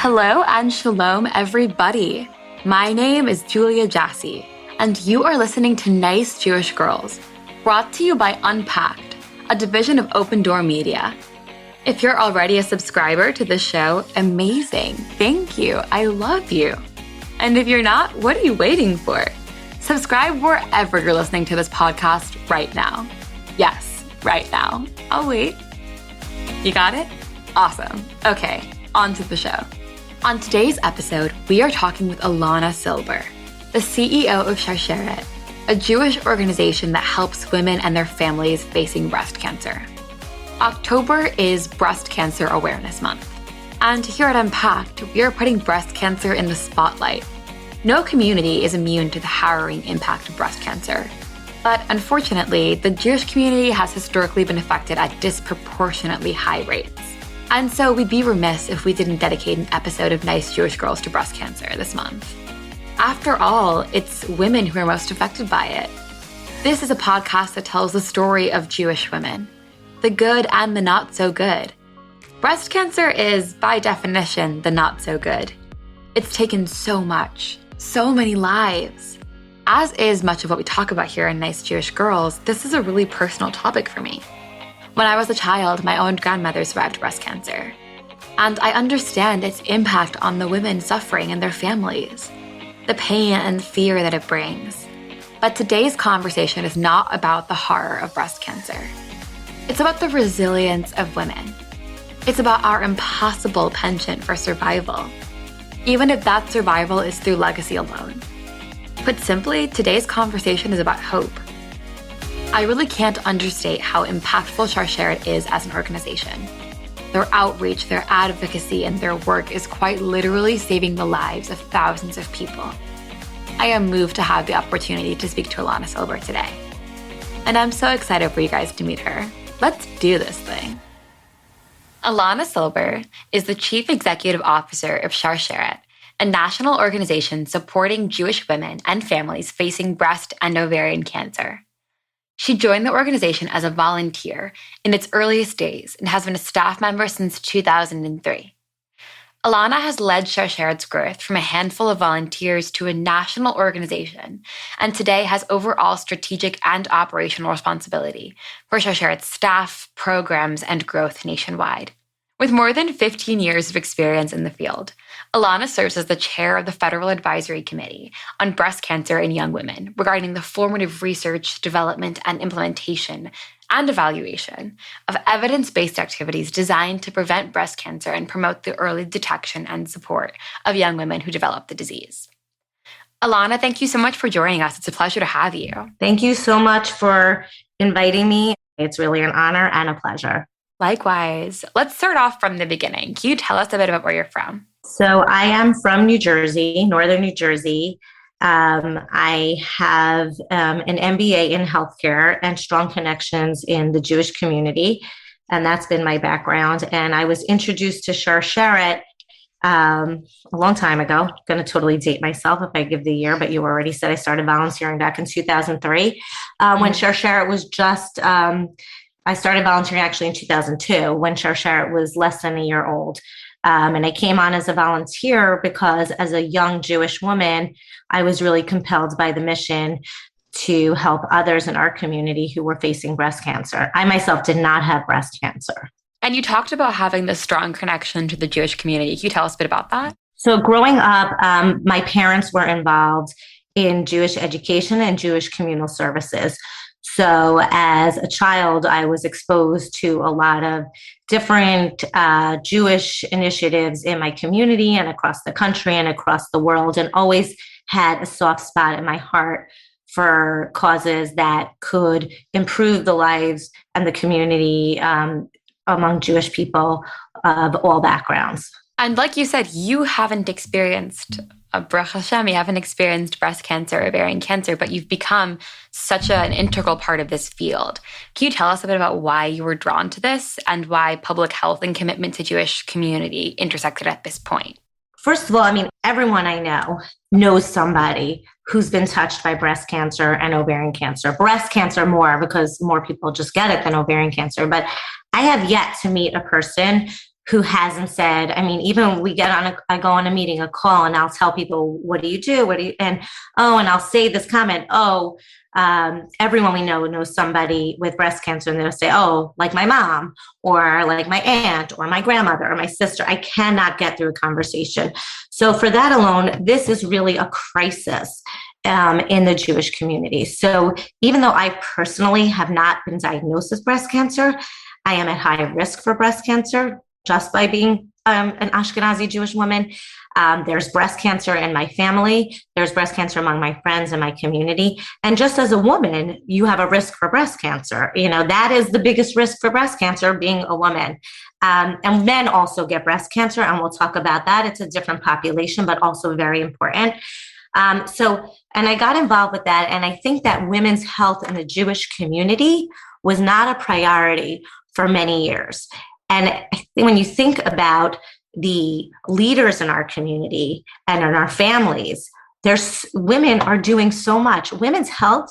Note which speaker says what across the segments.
Speaker 1: Hello and shalom, everybody. My name is Julia Jassy, and you are listening to Nice Jewish Girls, brought to you by Unpacked, a division of OpenDor Media. If you're already a subscriber to this show, amazing. Thank you. I love you. And if you're not, what are you waiting for? Subscribe wherever you're listening to this podcast right now. Yes, right now. I'll wait. You got it? Awesome. Okay, on to the show. On today's episode, we are talking with Elana Silber, the CEO of Sharsheret, a Jewish organization that helps women and their families facing breast cancer. October is Breast Cancer Awareness Month, and here at Unpacked, we are putting breast cancer in the spotlight. No community is immune to the harrowing impact of breast cancer, but unfortunately, the Jewish community has historically been affected at disproportionately high rates. And so we'd be remiss if we didn't dedicate an episode of Nice Jewish Girls to breast cancer this month. After all, it's women who are most affected by it. This is a podcast that tells the story of Jewish women, the good and the not so good. Breast cancer is, by definition, the not so good. It's taken so much, so many lives. As is much of what we talk about here in Nice Jewish Girls, this is a really personal topic for me. When I was a child, my own grandmother survived breast cancer. And I understand its impact on the women suffering and their families, the pain and fear that it brings. But today's conversation is not about the horror of breast cancer. It's about the resilience of women. It's about our impossible penchant for survival, even if that survival is through legacy alone. Put simply, today's conversation is about hope. I really can't understate how impactful Sharsheret is as an organization. Their outreach, their advocacy, and their work is quite literally saving the lives of thousands of people. I am moved to have the opportunity to speak to Elana Silber today. And I'm so excited for you guys to meet her. Let's do this thing. Elana Silber is the Chief Executive Officer of Sharsheret, a national organization supporting Jewish women and families facing breast and ovarian cancer. She joined the organization as a volunteer in its earliest days and has been a staff member since 2003. Elana has led Sharsheret's growth from a handful of volunteers to a national organization, and today has overall strategic and operational responsibility for Sharsheret's staff, programs, and growth nationwide. With more than 15 years of experience in the field, Elana serves as the chair of the Federal Advisory Committee on Breast Cancer in Young Women regarding the formative research, development, and implementation and evaluation of evidence-based activities designed to prevent breast cancer and promote the early detection and support of young women who develop the disease. Elana, thank you so much for joining us. It's a pleasure to have you.
Speaker 2: Thank you so much for inviting me. It's really an honor and a pleasure.
Speaker 1: Likewise. Let's start off from the beginning. Can you tell us a bit about where you're from?
Speaker 2: So I am from New Jersey, northern New Jersey. I have an MBA in healthcare and strong connections in the Jewish community, and that's been my background. And I was introduced to Sharsheret a long time ago. I'm going to totally date myself if I give the year, but you already said I started volunteering back in 2003 when Sharsheret was just... I started volunteering actually in 2002 when Sharsheret was less than a year old. And I came on as a volunteer because as a young Jewish woman, I was really compelled by the mission to help others in our community who were facing breast cancer. I myself did not have breast cancer.
Speaker 1: And you talked about having this strong connection to the Jewish community. Can you tell us a bit about that?
Speaker 2: So growing up, my parents were involved in Jewish education and Jewish communal services. So as a child, I was exposed to a lot of different Jewish initiatives in my community and across the country and across the world, and always had a soft spot in my heart for causes that could improve the lives and the community among Jewish people of all backgrounds.
Speaker 1: And like you said, you haven't experienced Baruch Hashem, you haven't experienced breast cancer, ovarian cancer, but you've become such an integral part of this field. Can you tell us a bit about why you were drawn to this and why public health and commitment to Jewish community intersected at this point?
Speaker 2: First of all, everyone I know knows somebody who's been touched by breast cancer and ovarian cancer. Breast cancer more because more people just get it than ovarian cancer. But I have yet to meet a person who hasn't said, I mean, even when I go on a meeting, a call, and I'll tell people, what do you do? And I'll say this comment, everyone we know knows somebody with breast cancer, and they'll say, oh, like my mom, or like my aunt, or my grandmother, or my sister. I cannot get through a conversation. So for that alone, this is really a crisis in the Jewish community. So even though I personally have not been diagnosed with breast cancer, I am at high risk for breast cancer just by being an Ashkenazi Jewish woman. There's breast cancer in my family. There's breast cancer among my friends and my community. And just as a woman, you have a risk for breast cancer. That is the biggest risk for breast cancer, being a woman. And men also get breast cancer, and we'll talk about that. It's a different population, but also very important. And I got involved with that. And I think that women's health in the Jewish community was not a priority for many years. And when you think about the leaders in our community and in our families, women are doing so much. Women's health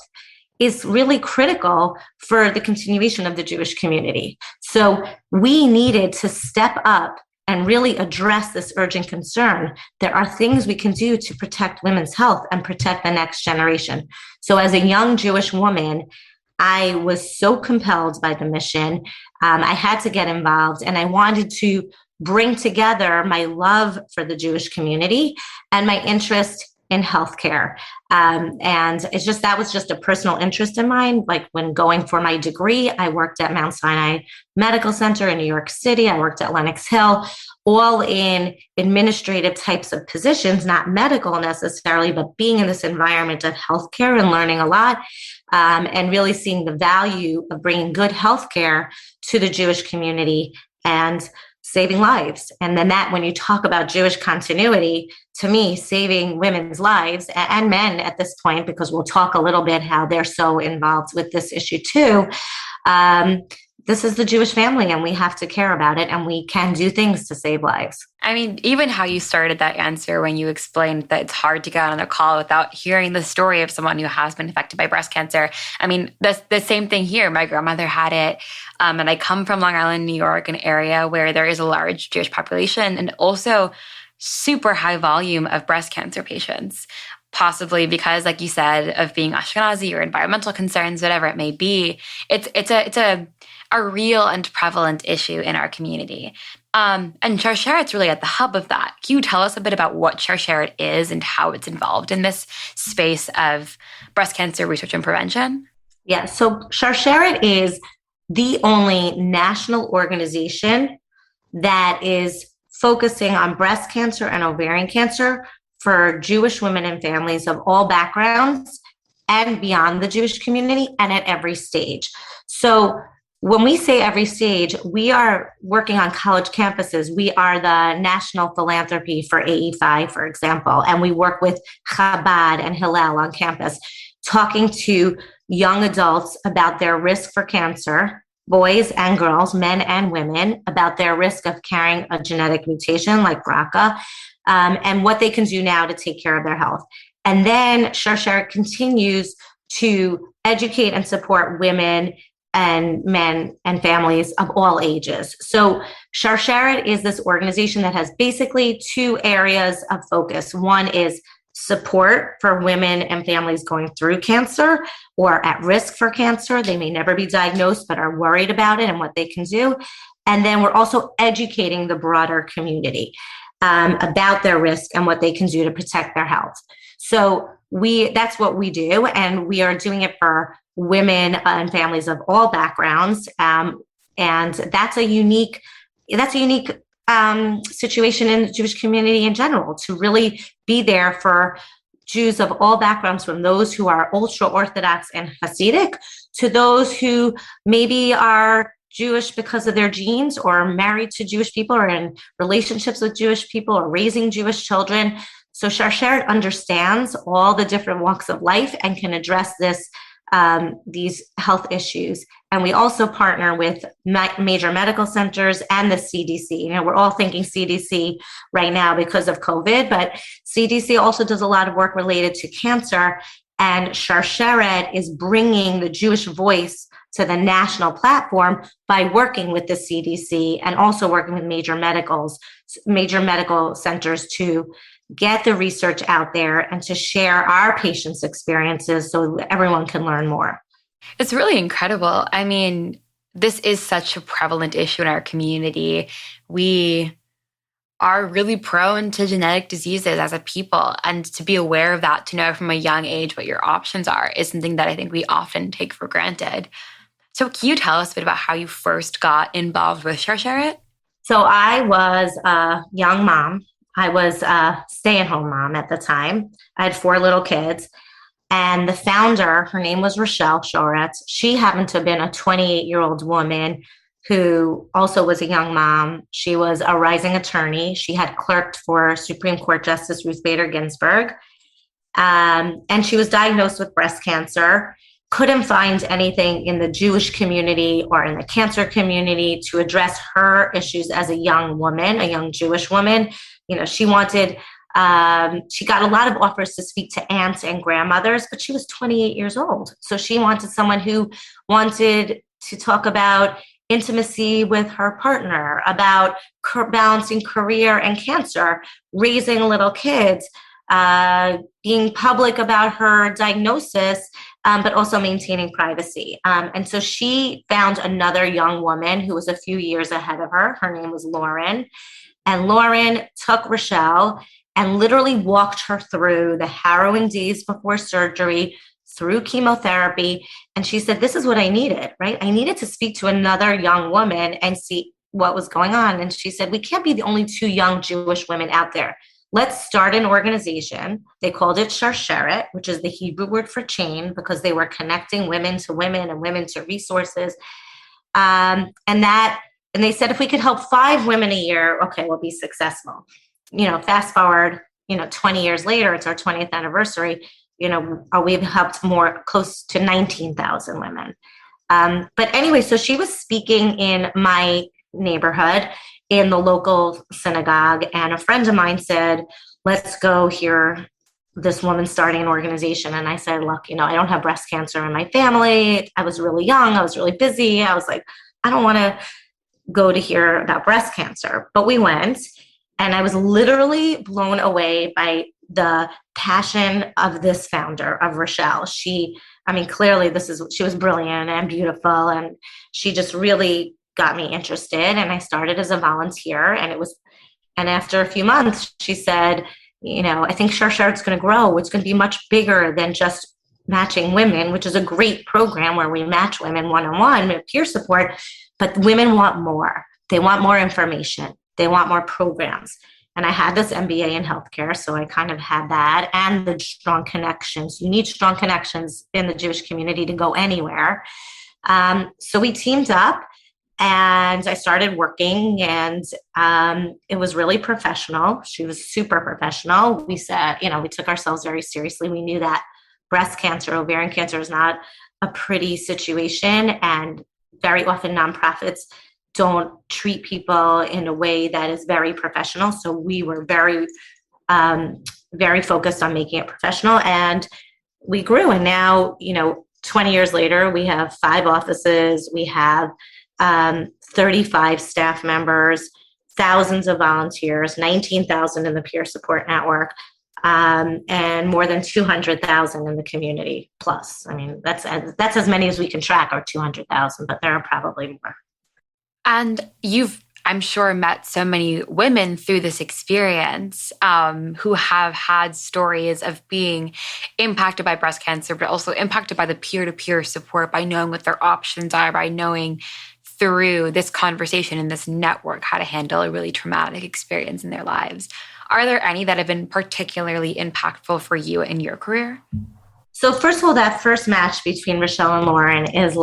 Speaker 2: is really critical for the continuation of the Jewish community. So we needed to step up and really address this urgent concern. There are things we can do to protect women's health and protect the next generation. So as a young Jewish woman, I was so compelled by the mission. I had to get involved, and I wanted to bring together my love for the Jewish community and my interest in healthcare. And that was just a personal interest in mine. Like when going for my degree, I worked at Mount Sinai Medical Center in New York City. I worked at Lenox Hill, all in administrative types of positions, not medical necessarily, but being in this environment of healthcare and learning a lot, and really seeing the value of bringing good healthcare to the Jewish community and saving lives. And then when you talk about Jewish continuity, to me, saving women's lives and men at this point, because we'll talk a little bit how they're so involved with this issue too. This is the Jewish family, and we have to care about it, and we can do things to save lives.
Speaker 1: I mean, even how you started that answer when you explained that it's hard to get on a call without hearing the story of someone who has been affected by breast cancer. I mean, that's the same thing here. My grandmother had it, and I come from Long Island, New York, an area where there is a large Jewish population and also super high volume of breast cancer patients. Possibly because, like you said, of being Ashkenazi or environmental concerns, whatever it may be, it's a real and prevalent issue in our community. And Sharsheret's really at the hub of that. Can you tell us a bit about what Sharsheret is and how it's involved in this space of breast cancer research and prevention?
Speaker 2: Yeah, so Sharsheret is the only national organization that is focusing on breast cancer and ovarian cancer for Jewish women and families of all backgrounds and beyond the Jewish community and at every stage. So when we say every stage, we are working on college campuses. We are the national philanthropy for AE5, for example, and we work with Chabad and Hillel on campus, talking to young adults about their risk for cancer, boys and girls, men and women, about their risk of carrying a genetic mutation like BRCA, and what they can do now to take care of their health. And then Sharsheret continues to educate and support women and men and families of all ages. So Sharsheret is this organization that has basically two areas of focus. One is support for women and families going through cancer or at risk for cancer. They may never be diagnosed, but are worried about it and what they can do. And then we're also educating the broader community about their risk and what they can do to protect their health. So that's what we do, and we are doing it for women and families of all backgrounds. And that's a unique situation in the Jewish community in general, to really be there for Jews of all backgrounds, from those who are ultra-Orthodox and Hasidic to those who maybe are Jewish because of their genes, or married to Jewish people, or in relationships with Jewish people, or raising Jewish children. So Sharsheret understands all the different walks of life and can address these health issues. And we also partner with major medical centers and the CDC. We're all thinking CDC right now because of COVID, but CDC also does a lot of work related to cancer. And Sharsheret is bringing the Jewish voice to the national platform by working with the CDC and also working with major medical centers to get the research out there and to share our patients' experiences so everyone can learn more.
Speaker 1: It's really incredible. I mean, this is such a prevalent issue in our community. We are really prone to genetic diseases as a people. And to be aware of that, to know from a young age what your options are, is something that I think we often take for granted. So can you tell us a bit about how you first got involved with Sharsheret?
Speaker 2: So I was a young mom. I was a stay-at-home mom at the time. I had 4 little kids. And the founder, her name was Rochelle Shoretz. She happened to have been a 28-year-old woman who also was a young mom. She was a rising attorney. She had clerked for Supreme Court Justice Ruth Bader Ginsburg. And she was diagnosed with breast cancer. Couldn't find anything in the Jewish community or in the cancer community to address her issues as a young woman, a young Jewish woman. She wanted, she got a lot of offers to speak to aunts and grandmothers, but she was 28 years old. So she wanted someone who wanted to talk about intimacy with her partner, about balancing career and cancer, raising little kids, being public about her diagnosis, but also maintaining privacy. And so she found another young woman who was a few years ahead of her. Her name was Lauren. And Lauren took Rochelle and literally walked her through the harrowing days before surgery, through chemotherapy. And she said, this is what I needed, right? I needed to speak to another young woman and see what was going on. And she said, we can't be the only 2 young Jewish women out there. Let's start an organization. They called it Sharsheret, which is the Hebrew word for chain, because they were connecting women to women and women to resources. And they said, if we could help 5 women a year, okay, we'll be successful. Fast forward, 20 years later, it's our 20th anniversary. We've helped more, close to 19,000 women. But anyway, so she was speaking in my neighborhood in the local synagogue, and a friend of mine said, let's go hear this woman starting an organization. And I said, look, I don't have breast cancer in my family. I was really young. I was really busy. I was like, I don't want to go to hear about breast cancer. But we went, and I was literally blown away by the passion of this founder, of Rochelle. Clearly she was brilliant and beautiful, and she just really got me interested. And I started as a volunteer, and after a few months, she said, I think Sharsheret's going to grow. It's going to be much bigger than just matching women, which is a great program where we match women one-on-one with peer support, but women want more. They want more information. They want more programs. And I had this MBA in healthcare, so I kind of had that, and the strong connections. You need strong connections in the Jewish community to go anywhere. So we teamed up, and I started working, and it was really professional. She was super professional. We said, we took ourselves very seriously. We knew that breast cancer, ovarian cancer is not a pretty situation, and very often nonprofits don't treat people in a way that is very professional. So we were very, very focused on making it professional, and we grew. And now, 20 years later, we have 5 offices. We have 35 staff members, thousands of volunteers, 19,000 in the peer support network, and more than 200,000 in the community plus. That's as many as we can track, are 200,000, but there are probably more.
Speaker 1: And you've, I'm sure, met so many women through this experience who have had stories of being impacted by breast cancer, but also impacted by the peer-to-peer support, by knowing what their options are, by knowing through this conversation and this network how to handle a really traumatic experience in their lives. Are there any that have been particularly impactful for you in your career?
Speaker 2: So first of all, that first match between Rochelle and Lauren is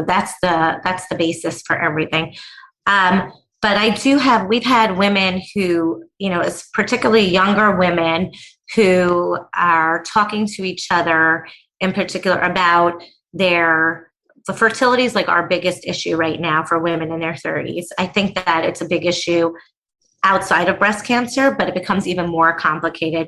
Speaker 2: that's the basis for everything. But we've had women who, it's particularly younger women who are talking to each other in particular about the fertility is like our biggest issue right now for women in their 30s. I think that it's a big issue outside of breast cancer, but it becomes even more complicated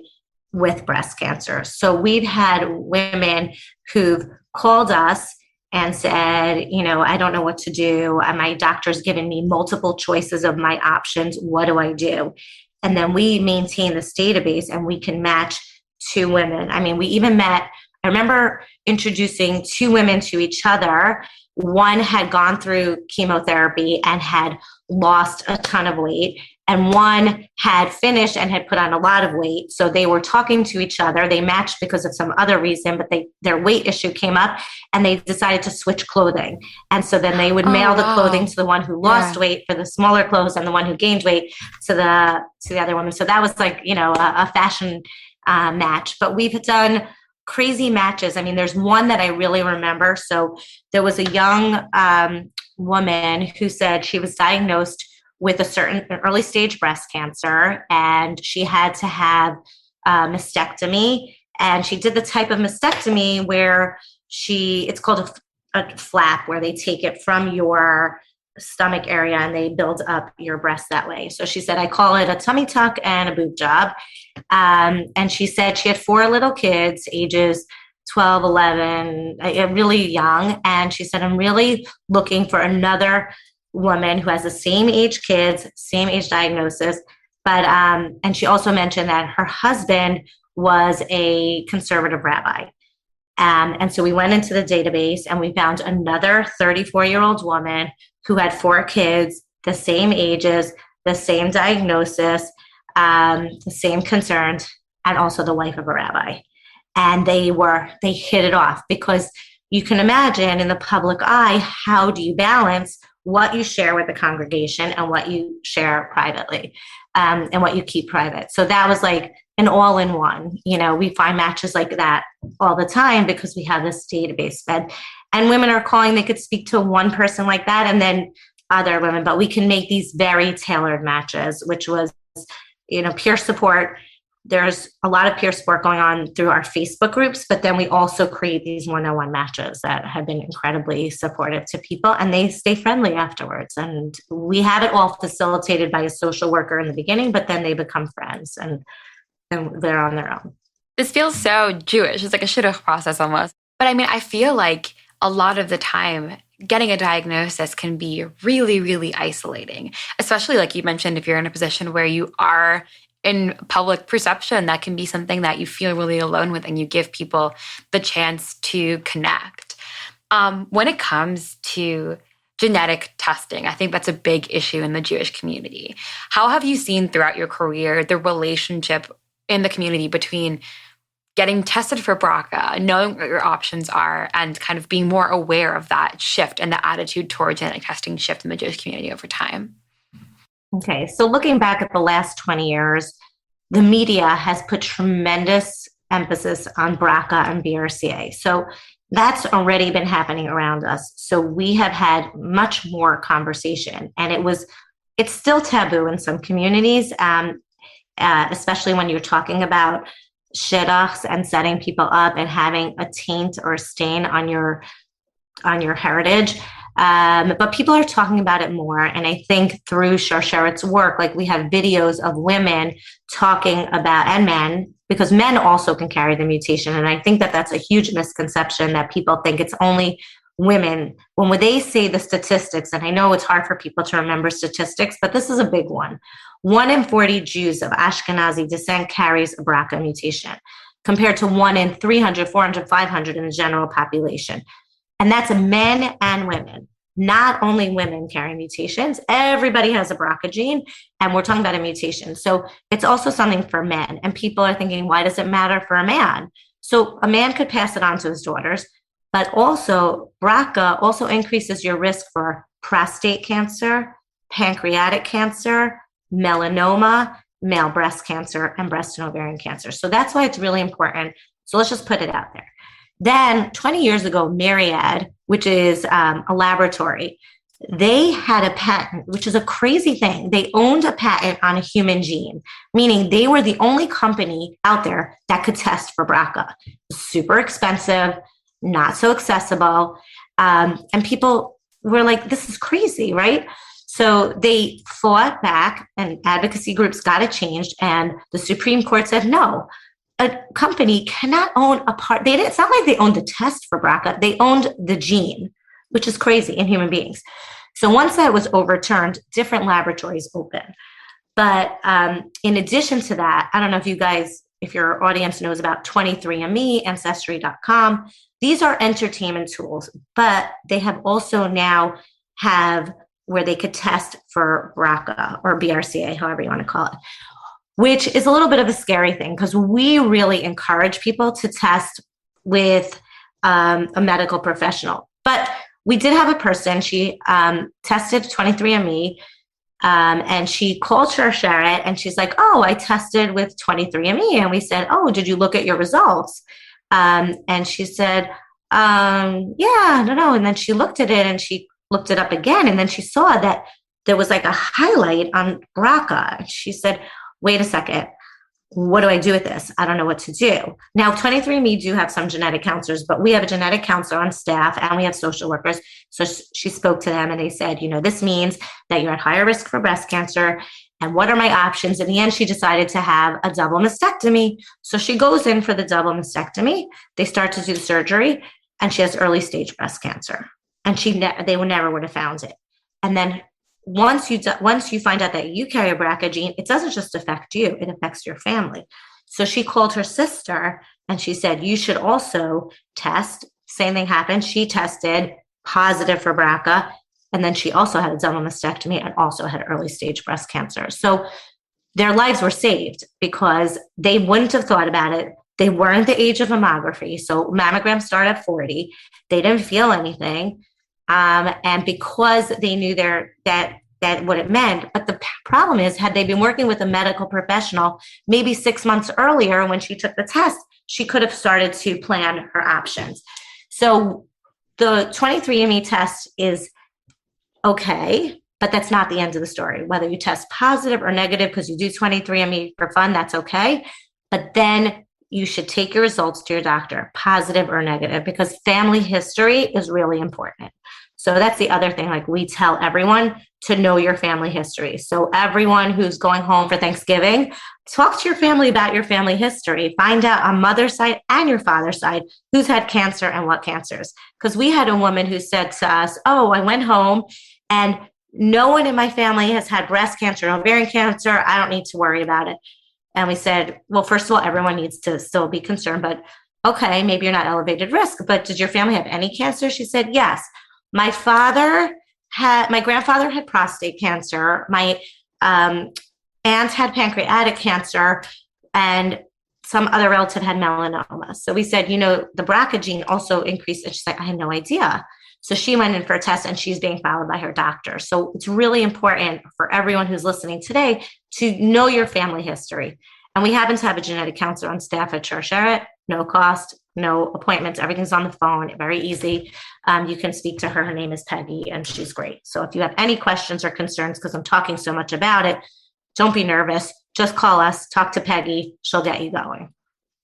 Speaker 2: with breast cancer. So we've had women who've called us and said, I don't know what to do. My doctor's given me multiple choices of my options. What do I do? And then we maintain this database and we can match two women. I mean, I remember introducing two women to each other. One had gone through chemotherapy and had lost a ton of weight, and one had finished and had put on a lot of weight. So they were talking to each other. They matched because of some other reason, but their weight issue came up and they decided to switch clothing. And so then they would mail the clothing to the one who lost weight for the smaller clothes and the one who gained weight to the other woman. So that was like, a fashion match. But we've done crazy matches. I mean, there's one that I really remember. So there was a young woman who said she was diagnosed with a certain early stage breast cancer, and she had to have a mastectomy. And she did the type of mastectomy where it's called a flap, where they take it from your stomach area and they build up your breast that way. So she said, I call it a tummy tuck and a boob job. And she said she had 4 little kids, ages 12, 11, really young. And she said, I'm really looking for another woman who has the same age kids, same age diagnosis. But, and she also mentioned that her husband was a conservative rabbi. And so we went into the database and we found another 34-year-old woman who had 4 kids, the same ages, the same diagnosis, the same concerns, and also the wife of a rabbi. And they hit it off, because you can imagine in the public eye, how do you balance what you share with the congregation and what you share privately, and what you keep private. So that was like an all-in-one. We find matches like that all the time because we have this database fed. And women are calling, they could speak to one person like that and then other women, but we can make these very tailored matches, which was, peer support. There's a lot of peer support going on through our Facebook groups, but then we also create these one-on-one matches that have been incredibly supportive to people, and they stay friendly afterwards. And we have it all facilitated by a social worker in the beginning, but then they become friends and they're on their own.
Speaker 1: This feels so Jewish. It's like a shidduch process almost. But I mean, I feel like a lot of the time, getting a diagnosis can be really, really isolating, especially like you mentioned, if you're in a position where you are in public perception, that can be something that you feel really alone with, and you give people the chance to connect. When it comes to genetic testing, I think that's a big issue in the Jewish community. How have you seen throughout your career the relationship in the community between getting tested for BRCA, knowing what your options are, and kind of being more aware of that shift and the attitude toward genetic testing shift in the Jewish community over time?
Speaker 2: Okay, so looking back at the last 20 years, the media has put tremendous emphasis on BRCA and BRCA. So that's already been happening around us. So we have had much more conversation, and it's still taboo in some communities, especially when you're talking about shidduchs and setting people up and having a taint or a stain on your heritage. But people are talking about it more. And I think through Sharsheret's work, like we have videos of women talking about, and men, because men also can carry the mutation. And I think that that's a huge misconception, that people think it's only women. When they say the statistics, and I know it's hard for people to remember statistics, but this is a big one. 1 in 40 Jews of Ashkenazi descent carries a BRCA mutation, compared to 1 in 300, 400, 500 in the general population. And that's men and women. Not only women carry mutations, everybody has a BRCA gene, and we're talking about a mutation. So it's also something for men. And people are thinking, why does it matter for a man? So a man could pass it on to his daughters, but also BRCA also increases your risk for prostate cancer, pancreatic cancer, melanoma, male breast cancer, and breast and ovarian cancer. So that's why it's really important. So let's just put it out there. Then 20 years ago, Myriad, which is a laboratory, they had a patent, which is a crazy thing. They owned a patent on a human gene, meaning they were the only company out there that could test for BRCA. Super expensive, not so accessible. And people were like, this is crazy, right? So they fought back, and advocacy groups got it changed. And the Supreme Court said, no, a company cannot own a part. It's not like they owned the test for BRCA. They owned the gene, which is crazy in human beings. So once that was overturned, different laboratories opened. But in addition to that, I don't know if your audience knows about 23andMe, Ancestry.com. These are entertainment tools, but they have also now have where they could test for BRCA or BRCA, however you want to call it, which is a little bit of a scary thing because we really encourage people to test with a medical professional. But we did have a person, she tested 23andMe, and she called Sharsheret and she's like, oh, I tested with 23andMe. And we said, oh, did you look at your results? And she said, yeah, no. And then she looked at it and she looked it up again. And then she saw that there was like a highlight on BRCA. And she said, wait a second, what do I do with this? I don't know what to do. Now, 23andMe do have some genetic counselors, but we have a genetic counselor on staff and we have social workers. So she spoke to them and they said, this means that you're at higher risk for breast cancer. And what are my options? In the end, she decided to have a double mastectomy. So she goes in for the double mastectomy. They start to do the surgery and she has early stage breast cancer. And they never would have found it. And then once you find out that you carry a BRCA gene, it doesn't just affect you, it affects your family. So she called her sister and she said, you should also test. Same thing happened. She tested positive for BRCA. And then she also had a double mastectomy and also had early stage breast cancer. So their lives were saved because they wouldn't have thought about it. They weren't the age of mammography. So mammograms start at 40. They didn't feel anything. And because they knew that what it meant, but the problem is, had they been working with a medical professional, maybe 6 months earlier when she took the test, she could have started to plan her options. So the 23andMe test is okay, but that's not the end of the story. Whether you test positive or negative because you do 23andMe for fun, that's okay. But then you should take your results to your doctor, positive or negative, because family history is really important. So that's the other thing. Like, we tell everyone to know your family history. So everyone who's going home for Thanksgiving, talk to your family about your family history. Find out on mother's side and your father's side who's had cancer and what cancers. Because we had a woman who said to us, oh, I went home and no one in my family has had breast cancer, ovarian cancer. I don't need to worry about it. And we said, well, first of all, everyone needs to still be concerned, but okay, maybe you're not elevated risk, but did your family have any cancer? She said, yes. My grandfather had prostate cancer. My aunt had pancreatic cancer, and some other relative had melanoma. So we said, the BRCA gene also increased. And she's like, I had no idea. So she went in for a test and she's being followed by her doctor. So it's really important for everyone who's listening today to know your family history. And we happen to have a genetic counselor on staff at Sharsheret, no cost, no appointments. Everything's on the phone, very easy. You can speak to her. Her name is Peggy and she's great. So if you have any questions or concerns, because I'm talking so much about it, don't be nervous. Just call us, talk to Peggy. She'll get you going.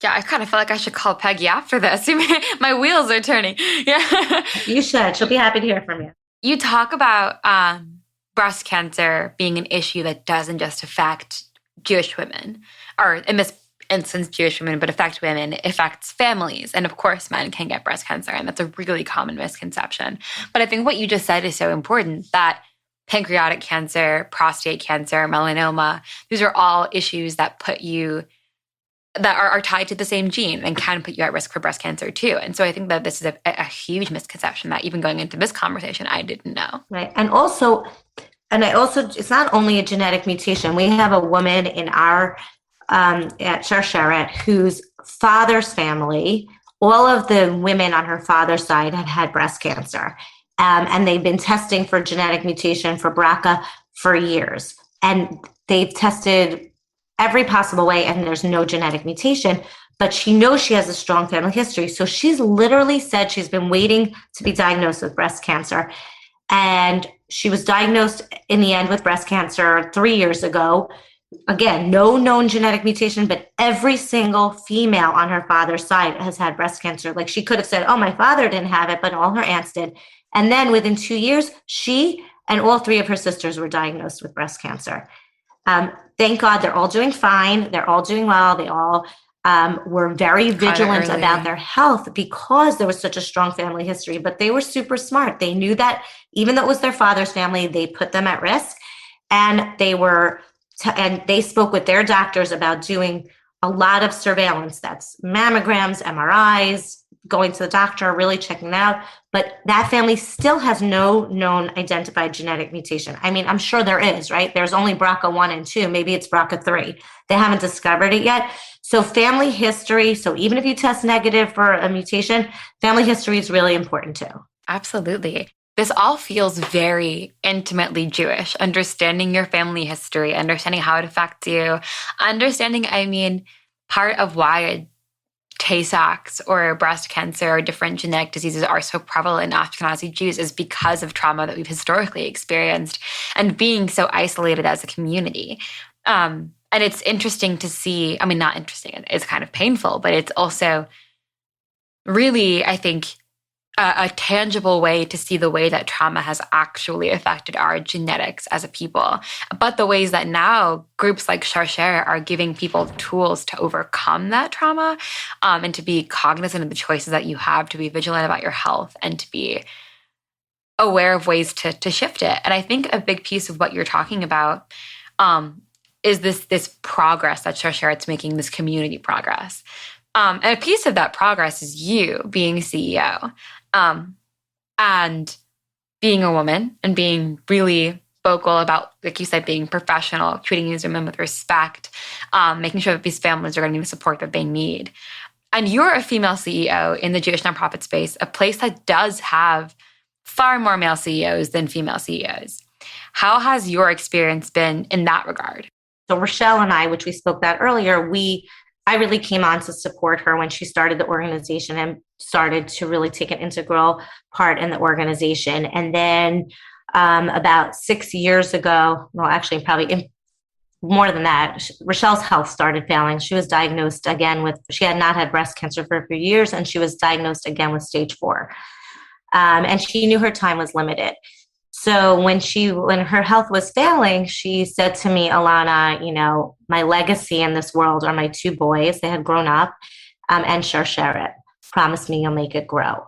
Speaker 1: Yeah, I kind of feel like I should call Peggy after this. My wheels are turning. Yeah,
Speaker 2: you should. She'll be happy to hear from you.
Speaker 1: You talk about breast cancer being an issue that doesn't just affect Jewish women, or in this instance, Jewish women, but affect women. It affects families. And of course, men can get breast cancer. And that's a really common misconception. But I think what you just said is so important, that pancreatic cancer, prostate cancer, melanoma, these are all issues that are tied to the same gene and can put you at risk for breast cancer too. And so I think that this is a huge misconception that even going into this conversation, I didn't know.
Speaker 2: Right. And it's not only a genetic mutation. We have a woman in our, at Sharsheret, whose father's family, all of the women on her father's side had breast cancer. And they've been testing for genetic mutation for BRCA for years. And they've tested every possible way, and there's no genetic mutation, but she knows she has a strong family history. So she's literally said she's been waiting to be diagnosed with breast cancer. And she was diagnosed in the end with breast cancer 3 years ago. Again, no known genetic mutation, but every single female on her father's side has had breast cancer. Like, she could have said, oh, my father didn't have it, but all her aunts did. And then within 2 years, she and all 3 of her sisters were diagnosed with breast cancer. Thank God they're all doing fine. They're all doing well. They all were very vigilant
Speaker 1: early.
Speaker 2: about their health because there was such a strong family history, but they were super smart. They knew that even though it was their father's family, they put them at risk, and and they spoke with their doctors about doing a lot of surveillance. That's mammograms, MRIs, going to the doctor, really checking out. But that family still has no known identified genetic mutation. I mean, I'm sure there is, right? There's only BRCA1 and 2. Maybe it's BRCA3. They haven't discovered it yet. So family history. So even if you test negative for a mutation, family history is really important too.
Speaker 1: Absolutely. This all feels very intimately Jewish, understanding your family history, understanding how it affects you, understanding, part of why Tay-Sachs or breast cancer or different genetic diseases are so prevalent in Ashkenazi Jews is because of trauma that we've historically experienced and being so isolated as a community. And it's interesting to see, not interesting, it's kind of painful, but it's also really, I think, a tangible way to see the way that trauma has actually affected our genetics as a people, but the ways that now groups like Sharsheret are giving people tools to overcome that trauma, and to be cognizant of the choices that you have, to be vigilant about your health, and to be aware of ways to shift it. And I think a big piece of what you're talking about is this progress that Sharsheret's making, this community progress. And a piece of that progress is you being CEO. And being a woman and being really vocal about, like you said, being professional, treating these women with respect, making sure that these families are getting the support that they need. And you're a female CEO in the Jewish nonprofit space, a place that does have far more male CEOs than female CEOs. How has your experience been in that regard?
Speaker 2: So Rochelle and I, which we spoke about earlier, I really came on to support her when she started the organization and started to really take an integral part in the organization. And then about 6 years ago, well, actually probably more than that, Rochelle's health started failing. She was diagnosed again she had not had breast cancer for a few years, and she was diagnosed again with stage 4. And she knew her time was limited. So when her health was failing, she said to me, Elana, my legacy in this world are my 2 boys. They had grown up, and Sharsheret. Promise me you'll make it grow.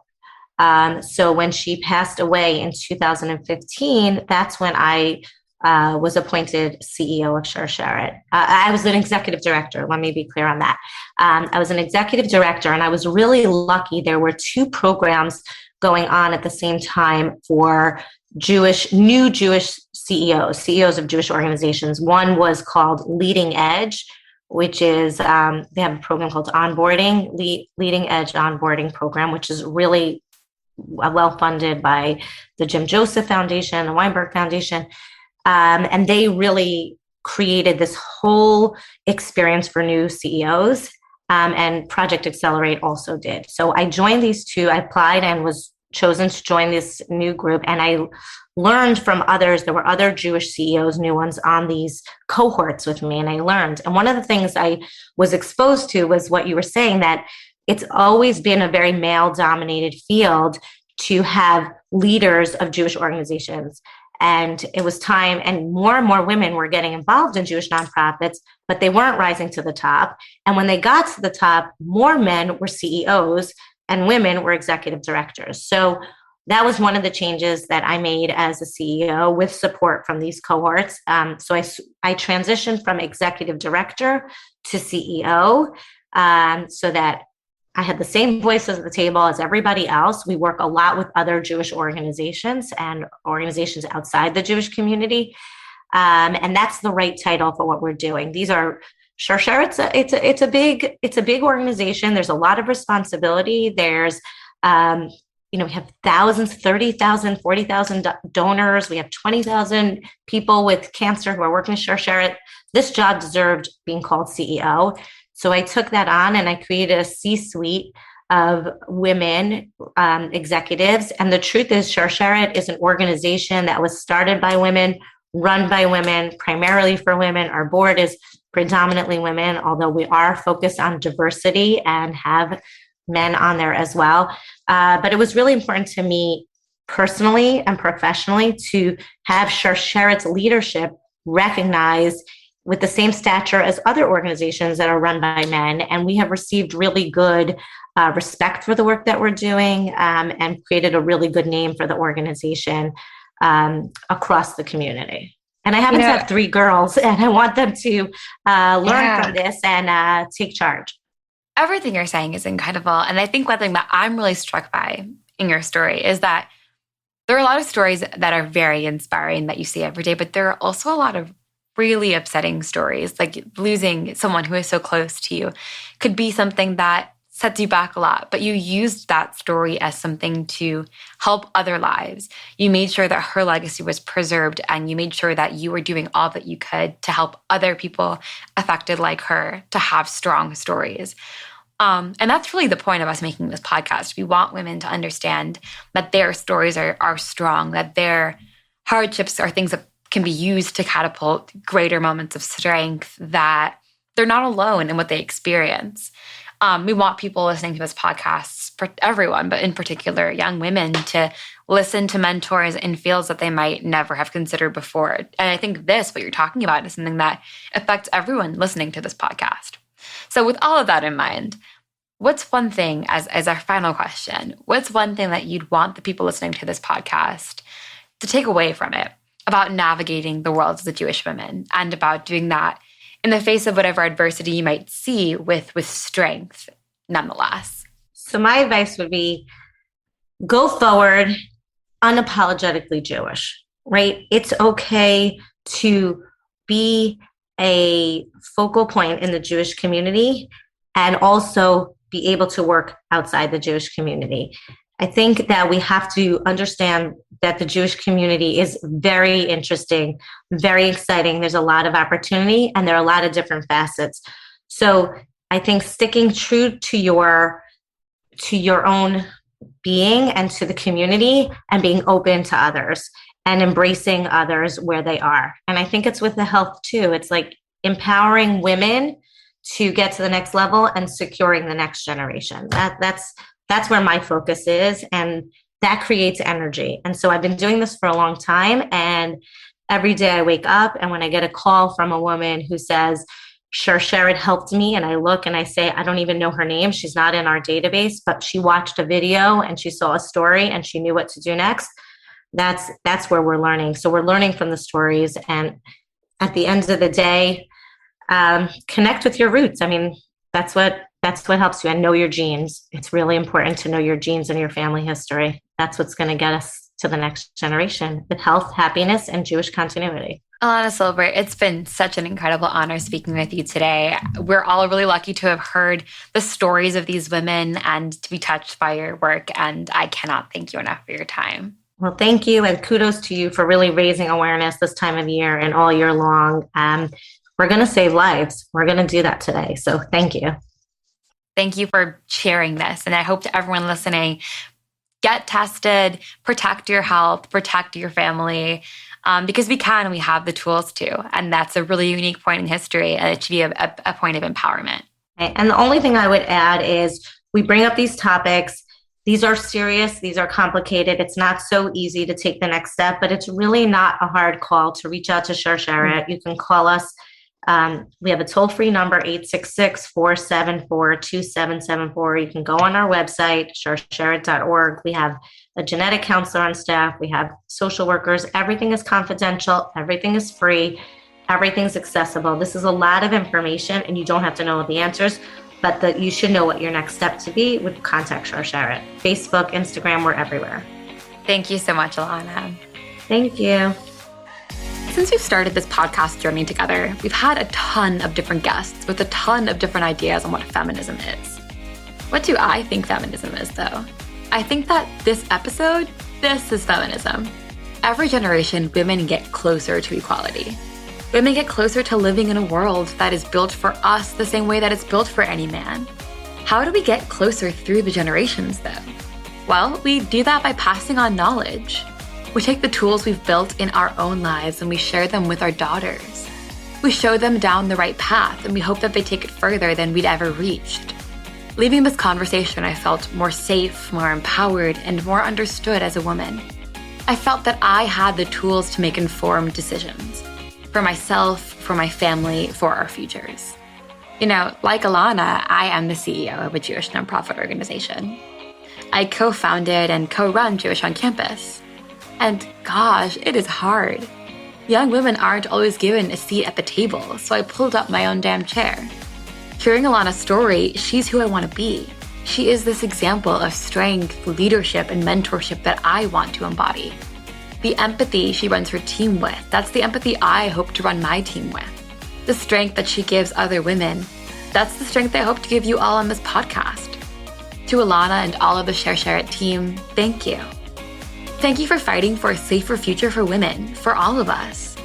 Speaker 2: So when she passed away in 2015, that's when I was appointed CEO of Sharsheret. I was an executive director. Let me be clear on that. I was an executive director, and I was really lucky. There were 2 programs going on at the same time for new Jewish CEOs of Jewish organizations. One was called Leading Edge, which is, they have a program called Leading Edge Onboarding Program, which is really well funded by the Jim Joseph Foundation, the Weinberg Foundation. And they really created this whole experience for new CEOs. And Project Accelerate also did. So I joined these 2. I applied and was chosen to join this new group. And I learned from others. There were other Jewish CEOs, new ones on these cohorts with me. And I learned. And one of the things I was exposed to was what you were saying, that it's always been a very male-dominated field to have leaders of Jewish organizations. And it was time, and more women were getting involved in Jewish nonprofits, but they weren't rising to the top. And when they got to the top, more men were CEOs and women were executive directors. So that was one of the changes that I made as a CEO with support from these cohorts. So I transitioned from executive director to CEO, so that I had the same voices at the table as everybody else. We work a lot with other Jewish organizations and organizations outside the Jewish community. And that's the right title for what we're doing. These are Sharsheret. It's a big organization. There's a lot of responsibility. There's, we have thousands, 30,000, 40,000 donors. We have 20,000 people with cancer who are working with Sharsheret. This job deserved being called CEO. So I took that on and I created a C-suite of women executives. And the truth is, Sharsheret is an organization that was started by women, run by women, primarily for women. Our board is predominantly women, although we are focused on diversity and have men on there as well. But it was really important to me personally and professionally to have Sharsheret's leadership recognized with the same stature as other organizations that are run by men. And we have received really good respect for the work that we're doing, and created a really good name for the organization across the community. And I happen to have 3 girls, and I want them to learn from this and take charge.
Speaker 1: Everything you're saying is incredible. And I think one thing that I'm really struck by in your story is that there are a lot of stories that are very inspiring that you see every day, but there are also a lot of really upsetting stories. Like losing someone who is so close to you could be something that sets you back a lot, but you used that story as something to help other lives. You made sure that her legacy was preserved, and you made sure that you were doing all that you could to help other people affected like her to have strong stories. And that's really the point of us making this podcast. We want women to understand that their stories are strong, that their hardships are things that can be used to catapult greater moments of strength, that they're not alone in what they experience. We want people listening to this podcast, for everyone, but in particular young women, to listen to mentors in fields that they might never have considered before. And I think what you're talking about, is something that affects everyone listening to this podcast. So with all of that in mind, what's one thing, as our final question, what's one thing that you'd want the people listening to this podcast to take away from it about navigating the world as a Jewish woman, and about doing that in the face of whatever adversity you might see with strength nonetheless?
Speaker 2: So my advice would be, go forward unapologetically Jewish, right? It's okay to be a focal point in the Jewish community and also be able to work outside the Jewish community. I think that we have to understand that the Jewish community is very interesting, very exciting. There's a lot of opportunity, and there are a lot of different facets. So I think sticking true to your own being and to the community, and being open to others and embracing others where they are. And I think it's with the health too. It's like empowering women to get to the next level and securing the next generation. That's where my focus is, and that creates energy. And so I've been doing this for a long time, and every day I wake up, and when I get a call from a woman who says, Sharsheret helped me, and I look and I say, I don't even know her name. She's not in our database, but she watched a video and she saw a story and she knew what to do next. That's where we're learning. So we're learning from the stories. And at the end of the day, connect with your roots. I mean, that's what helps you, and know your genes. It's really important to know your genes and your family history. That's what's going to get us to the next generation with health, happiness, and Jewish continuity.
Speaker 1: Elana Silber, it's been such an incredible honor speaking with you today. We're all really lucky to have heard the stories of these women and to be touched by your work. And I cannot thank you enough for your time.
Speaker 2: Well, thank you. And kudos to you for really raising awareness this time of year and all year long. We're going to save lives. We're going to do that today. So thank you.
Speaker 1: Thank you for sharing this. And I hope to everyone listening, get tested, protect your health, protect your family, because we can and we have the tools to. And that's a really unique point in history. And it should be a point of empowerment.
Speaker 2: And the only thing I would add is, we bring up these topics. These are serious. These are complicated. It's not so easy to take the next step, but it's really not a hard call to reach out to Sharsheret. You can call us. We have a toll-free number, 866-474-2774. You can go on our website, sharsheret.org. We have a genetic counselor on staff. We have social workers. Everything is confidential. Everything is free. Everything's accessible. This is a lot of information, and you don't have to know the answers, but you should know what your next step to be would contact Sharsheret. Facebook, Instagram, we're everywhere.
Speaker 1: Thank you so much, Elana.
Speaker 2: Thank you.
Speaker 1: Since we've started this podcast journey together, we've had a ton of different guests with a ton of different ideas on what feminism is. What do I think feminism is, though? I think that this is feminism. Every generation, women get closer to equality. Women get closer to living in a world that is built for us the same way that it's built for any man. How do we get closer through the generations, though? Well, we do that by passing on knowledge. We take the tools we've built in our own lives and we share them with our daughters. We show them down the right path, and we hope that they take it further than we'd ever reached. Leaving this conversation, I felt more safe, more empowered, and more understood as a woman. I felt that I had the tools to make informed decisions. for myself, for my family, for our futures. Like Elana, I am the CEO of a Jewish nonprofit organization. I co-founded and co-run Jewish on Campus. And gosh, it is hard. Young women aren't always given a seat at the table, so I pulled up my own damn chair. Hearing Elana's story, she's who I want to be. She is this example of strength, leadership, and mentorship that I want to embody. The empathy she runs her team with, that's the empathy I hope to run my team with. The strength that she gives other women, that's the strength I hope to give you all on this podcast. To Elana and all of the Sharsheret team, thank you. Thank you for fighting for a safer future for women, for all of us.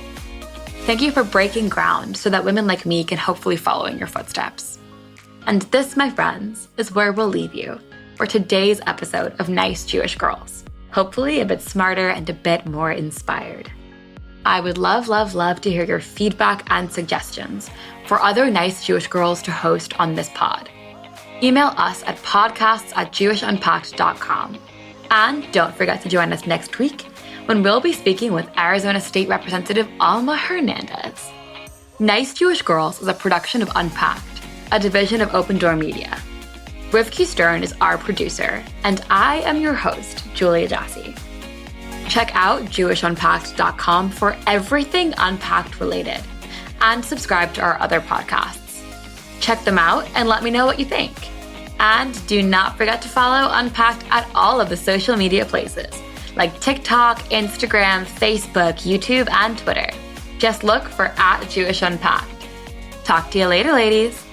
Speaker 1: Thank you for breaking ground so that women like me can hopefully follow in your footsteps. And this, my friends, is where we'll leave you for today's episode of Nice Jewish Girls. Hopefully a bit smarter and a bit more inspired. I would love, love, love to hear your feedback and suggestions for other nice Jewish girls to host on this pod. Email us at podcasts@jewishunpacked.com. And don't forget to join us next week when we'll be speaking with Arizona State Representative Alma Hernandez. Nice Jewish Girls is a production of Unpacked, a division of OpenDor Media. Rivki Stern is our producer, and I am your host, Julia Jassy. Check out jewishunpacked.com for everything Unpacked related, and subscribe to our other podcasts. Check them out and let me know what you think. And do not forget to follow Unpacked at all of the social media places, like TikTok, Instagram, Facebook, YouTube, and Twitter. Just look for @JewishUnpacked. Talk to you later, ladies.